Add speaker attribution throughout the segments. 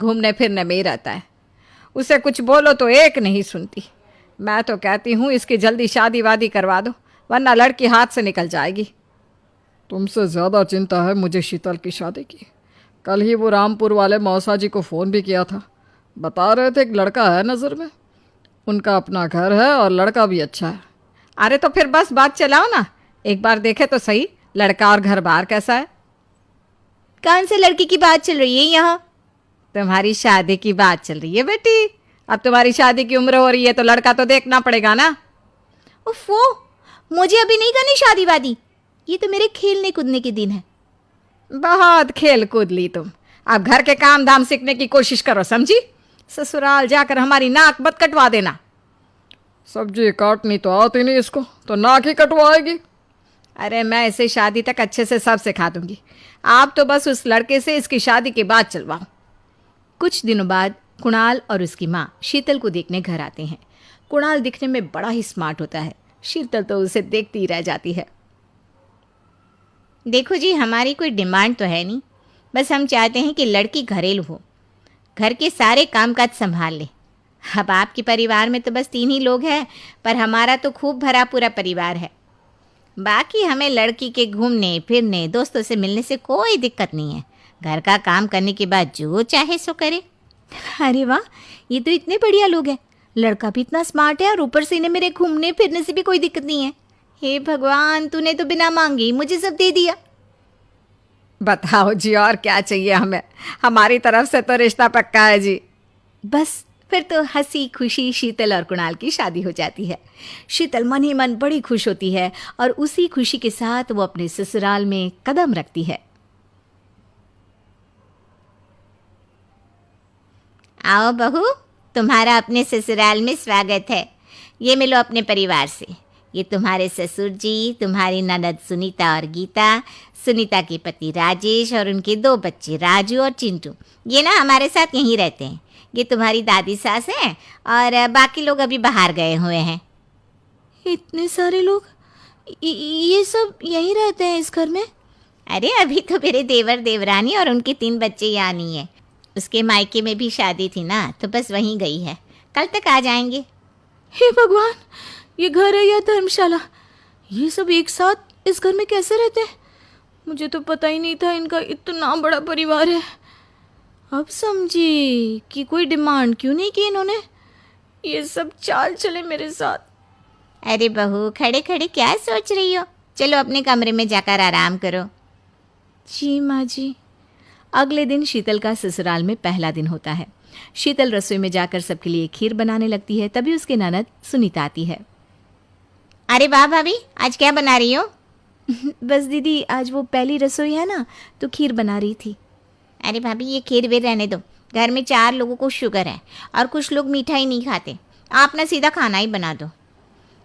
Speaker 1: घूमने फिरने में ही रहता है। उसे कुछ बोलो तो एक नहीं सुनती। मैं तो कहती हूँ इसकी जल्दी शादी वादी करवा दो, वरना लड़की हाथ से निकल जाएगी।
Speaker 2: तुमसे ज़्यादा चिंता है मुझे शीतल की शादी की। कल ही वो रामपुर वाले मौसा जी को फ़ोन भी किया था। बता रहे थे एक लड़का है नज़र में। उनका अपना घर है और लड़का भी अच्छा है।
Speaker 1: अरे तो फिर बस बात चलाओ ना, एक बार देखे तो सही लड़का और घर बार कैसा है।
Speaker 3: कौन से लड़की की बात चल रही है यहाँ?
Speaker 1: तुम्हारी शादी की बात चल रही है बेटी। अब तुम्हारी शादी की उम्र हो रही है तो लड़का तो देखना पड़ेगा ना।
Speaker 3: उफ़ो, मुझे अभी नहीं करनी शादी वादी। ये तो मेरे खेलने कूदने के दिन है।
Speaker 1: बहुत खेल कूद ली तुम। अब घर के काम धाम सीखने की कोशिश करो, समझी? ससुराल जाकर हमारी नाक मत कटवा देना।
Speaker 2: सब्जी काटनी तो आती नहीं इसको, तो नाक ही कटवाएगी।
Speaker 1: अरे मैं इसे शादी तक अच्छे से सब सिखा दूंगी। आप तो बस उस लड़के से इसकी शादी के बाद चलवाओ।
Speaker 3: कुछ दिनों बाद कुणाल और उसकी माँ शीतल को देखने घर आते हैं। कुणाल दिखने में बड़ा ही स्मार्ट होता है। शीतल तो उसे देखती ही रह जाती है। देखो जी, हमारी कोई डिमांड तो है नहीं, बस हम चाहते हैं कि लड़की घरेलू हो, घर के सारे कामकाज संभाल ले। अब आपके परिवार में तो बस 3 ही लोग हैं, पर हमारा तो खूब भरा पूरा परिवार है। बाकी हमें लड़की के घूमने फिरने दोस्तों से मिलने से कोई दिक्कत नहीं है। घर का काम करने के बाद जो चाहे सो करे। अरे वाह, ये तो इतने बढ़िया लोग हैं। लड़का भी इतना स्मार्ट है और ऊपर से इन्हें मेरे घूमने फिरने से भी कोई दिक्कत नहीं है। हे भगवान, तूने तो बिना मांगे ही मुझे सब दे दिया।
Speaker 1: बताओ जी, और क्या चाहिए हमें? हमारी तरफ से तो रिश्ता पक्का है जी।
Speaker 3: बस फिर तो हंसी खुशी शीतल और कुणाल की शादी हो जाती है। शीतल मन ही मन बड़ी खुश होती है और उसी खुशी के साथ वो अपने ससुराल में कदम रखती है। आओ बहू, तुम्हारा अपने ससुराल में स्वागत है। ये मिलो अपने परिवार से। ये तुम्हारे ससुर जी, तुम्हारी ननद सुनीता और गीता, सुनीता के पति राजेश और उनके 2 बच्चे राजू और चिंटू। ये ना हमारे साथ यहीं रहते हैं। ये तुम्हारी दादी सास है और बाकी लोग अभी बाहर गए हुए हैं। इतने सारे लोग, ये सब यहीं रहते हैं इस घर में? अरे अभी तो मेरे देवर देवरानी और उनके 3 बच्चे यहाँ नहीं है। उसके मायके में भी शादी थी ना, तो बस वहीं गई है। कल तक आ जाएंगे। हे भगवान, ये घर है या धर्मशाला? ये सब एक साथ इस घर में कैसे रहते हैं? मुझे तो पता ही नहीं था इनका इतना बड़ा परिवार है। अब समझी कि कोई डिमांड क्यों नहीं की इन्होंने। ये सब चाल चले मेरे साथ। अरे बहू, खड़े खड़े क्या सोच रही हो? चलो अपने कमरे में जाकर आराम करो। जी माँ जी। अगले दिन शीतल का ससुराल में पहला दिन होता है। शीतल रसोई में जाकर सबके लिए खीर बनाने लगती है। तभी उसके ननद सुनीता आती है। अरे वाह भाभी, आज क्या बना रही हो? बस दीदी, आज वो पहली रसोई है ना, तो खीर बना रही थी। अरे भाभी, ये खीर वीर रहने दो। घर में 4 लोगों को शुगर है और कुछ लोग मीठा ही नहीं खाते। आप ना सीधा खाना ही बना दो।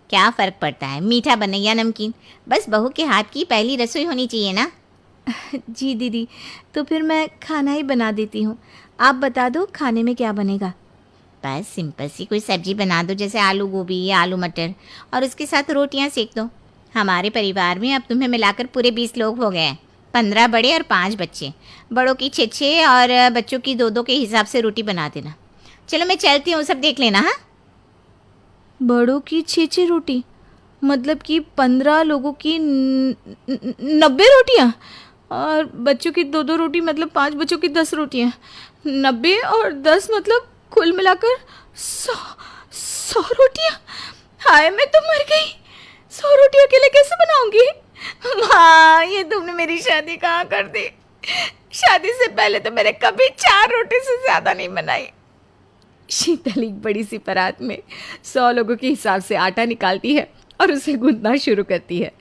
Speaker 3: क्या फ़र्क पड़ता है, मीठा बने या नमकीन? बस बहू के हाथ की पहली रसोई होनी चाहिए ना। जी दीदी, तो फिर मैं खाना ही बना देती हूँ। आप बता दो खाने में क्या बनेगा? बस सिंपल सी कोई सब्जी बना दो, जैसे आलू गोभी या आलू मटर, और उसके साथ रोटियाँ सेक दो। हमारे परिवार में अब तुम्हें मिलाकर पूरे 20 लोग हो गए हैं। 15 बड़े और 5 बच्चे। बड़ों की 6-6 और बच्चों की 2-2 के हिसाब से रोटी बना देना। चलो मैं चलती हूँ, सब देख लेना। हाँ, बड़ों की 6-6 रोटी मतलब कि 15 लोगों की 90 रोटियाँ, और बच्चों की 2-2 रोटी मतलब 5 बच्चों की 10 रोटियाँ। 90 और 10 मतलब कुल मिलाकर 100 रोटियाँ। हाय, मैं तो मर गई। 100 रोटी अकेले कैसे बनाऊंगी? माँ, ये तुमने मेरी शादी कहाँ कर दी? शादी से पहले तो मैंने कभी 4 रोटी से ज़्यादा नहीं बनाई। शीतल एक बड़ी सी परात में 100 लोगों के हिसाब से आटा निकालती है और उसे गूंथना शुरू करती है।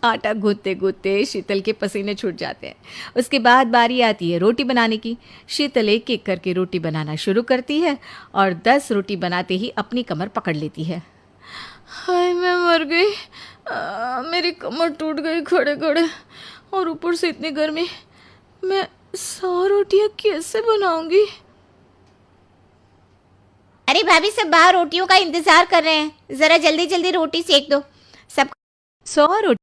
Speaker 3: आटा गूंथते गूंथते शीतल के पसीने छूट जाते हैं। उसके बाद बारी आती है रोटी बनाने की। शीतल एक एक करके रोटी बनाना शुरू करती है और 10 रोटी बनाते ही अपनी कमर पकड़ लेती है। हाय, मैं मर गई। मेरी कमर टूट गई खड़े खड़े, और ऊपर से इतनी गर्मी। मैं 100 रोटियाँ कैसे बनाऊंगी? अरे भाभी, सब बाहर रोटियों का इंतजार कर रहे हैं। ज़रा जल्दी जल्दी रोटी सेक दो। सब 100 रोटी